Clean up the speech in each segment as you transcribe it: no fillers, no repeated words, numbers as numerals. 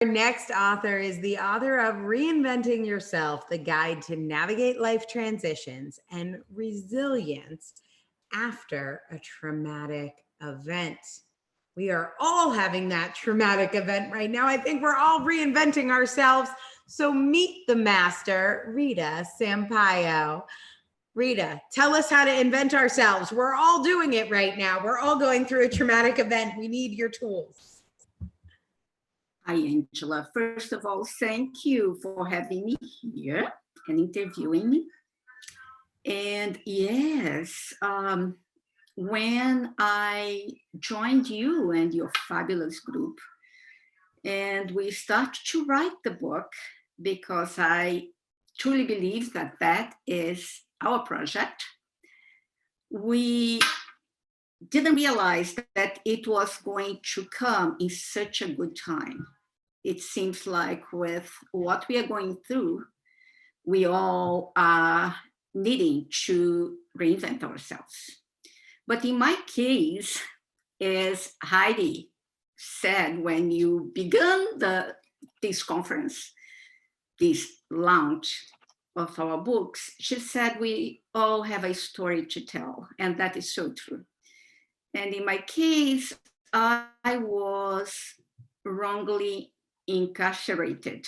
Our next author is the author of Reinventing Yourself, the guide to navigate life transitions and resilience after a traumatic event. We are all having that traumatic event right now. I think we're all reinventing ourselves. So meet the master, Rita Sampaio. Rita, tell us how to invent ourselves. We're all doing it right now. We're all going through a traumatic event. We need your tools. Hi, Angela. First of all, thank you for having me here and interviewing me. And yes, when I joined you and your fabulous group, and we start to write the book, because I truly believe that that is our project, we didn't realize that it was going to come in such a good time. It seems like with what we are going through, we all are needing to reinvent ourselves. But in my case, as Heidi said, when you began this conference, this launch of our books, she said, we all have a story to tell. And that is so true. And in my case, I was wrongly incarcerated.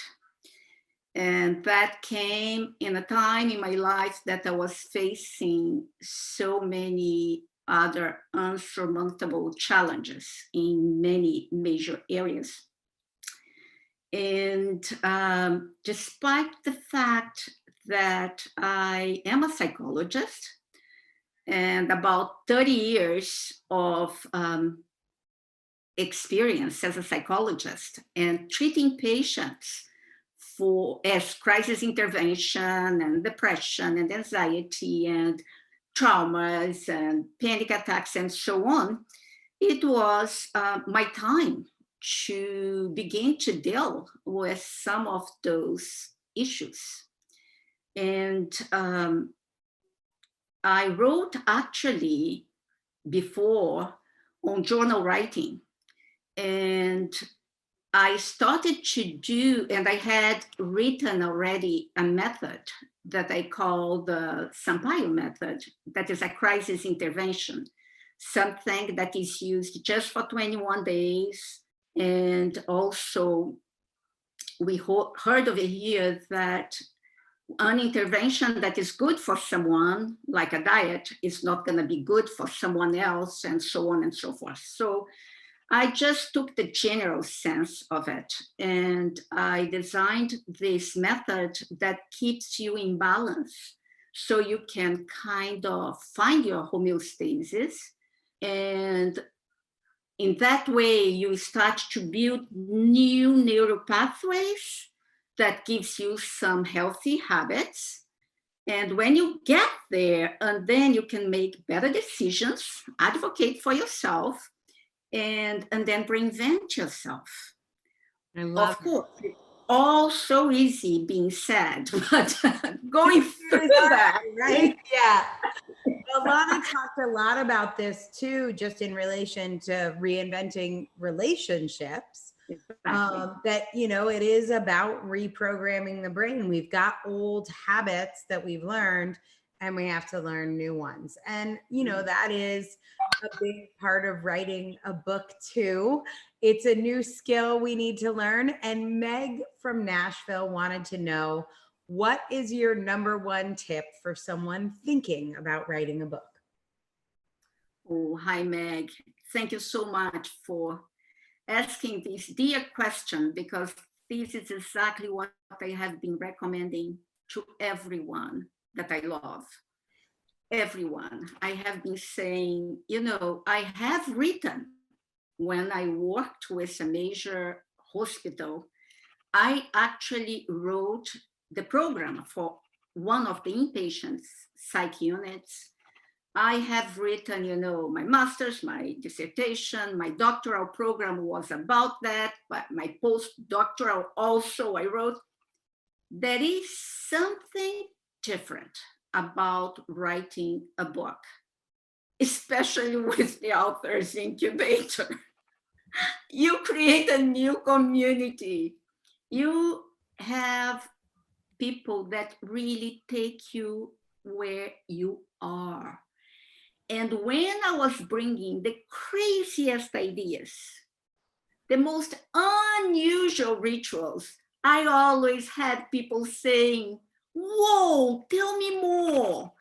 And that came in a time in my life that I was facing so many other unsurmountable challenges in many major areas. And despite the fact that I am a psychologist and about 30 years of experience as a psychologist and treating patients as crisis intervention and depression and anxiety and traumas and panic attacks and so on, it was my time to begin to deal with some of those issues. And I wrote actually before on journal writing, and I started to do, and I had written already a method that I call the Sampaio method, that is a crisis intervention, something that is used just for 21 days. And also we heard over here that an intervention that is good for someone, like a diet, is not going to be good for someone else, and so on and so forth. So I just took the general sense of it, and I designed this method that keeps you in balance, so you can kind of find your homeostasis. And in that way, you start to build new neural pathways that gives you some healthy habits. And when you get there, and then you can make better decisions, advocate for yourself, and then reinvent yourself. I love Of course, it's all so easy being said, but going through that, right? Yeah. Alana talked a lot about this too, just in relation to reinventing relationships. Exactly. That, you know, it is about reprogramming the brain. We've got old habits that we've learned, and we have to learn new ones. And, you know, that is a big part of writing a book too. It's a new skill we need to learn. And Meg from Nashville wanted to know, what is your number one tip for someone thinking about writing a book? Oh, hi, Meg. Thank you so much for asking this dear question, because this is exactly what I have been recommending to everyone that I love. Everyone. I have been saying, you know, I have written when I worked with a major hospital, I actually wrote the program for one of the inpatients psych units. I have written, you know, my master's, my dissertation, my doctoral program was about that, but my postdoctoral also I wrote. There is something different about writing a book, especially with the author's incubator. You create a new community You have people that really take you where you are. And when I was bringing the craziest ideas, the most unusual rituals, I always had people saying, whoa, tell me more.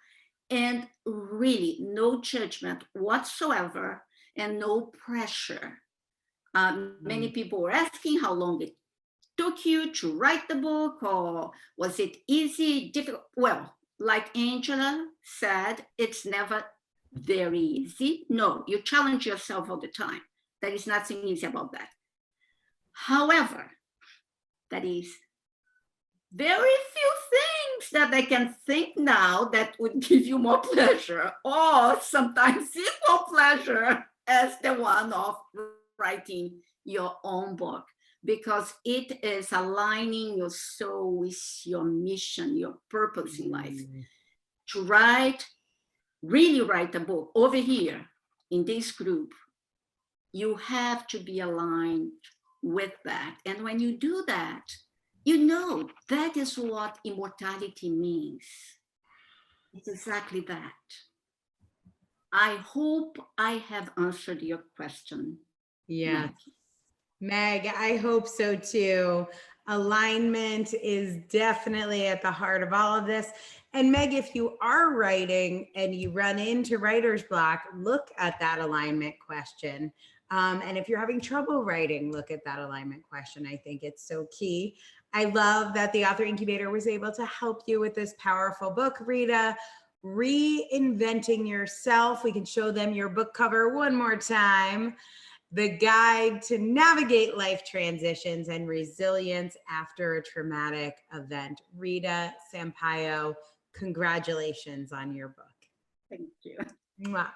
And really, no judgment whatsoever and no pressure. Many people were asking how long it took you to write the book, or was it easy, difficult? Well, like Angela said, it's never very easy. No, you challenge yourself all the time. There is nothing easy about that. However, that is very few things that I can think now that would give you more pleasure, or sometimes equal pleasure as the one of writing your own book, because it is aligning your soul with your mission, your purpose in life. To write, really write a book over here in this group, you have to be aligned with that. And when you do that, you know that is what immortality means. It's exactly that. I hope I have answered your question. Yeah. Meg, I hope so too. Alignment is definitely at the heart of all of this. And Meg, if you are writing and you run into writer's block, look at that alignment question. And if you're having trouble writing, look at that alignment question. I think it's so key. I love that the Author Incubator was able to help you with this powerful book, Rita. Reinventing Yourself. We can show them your book cover one more time. The Guide to Navigate Life Transitions and Resilience After a Traumatic Event. Rita Sampaio, congratulations on your book. Thank you. Mwah.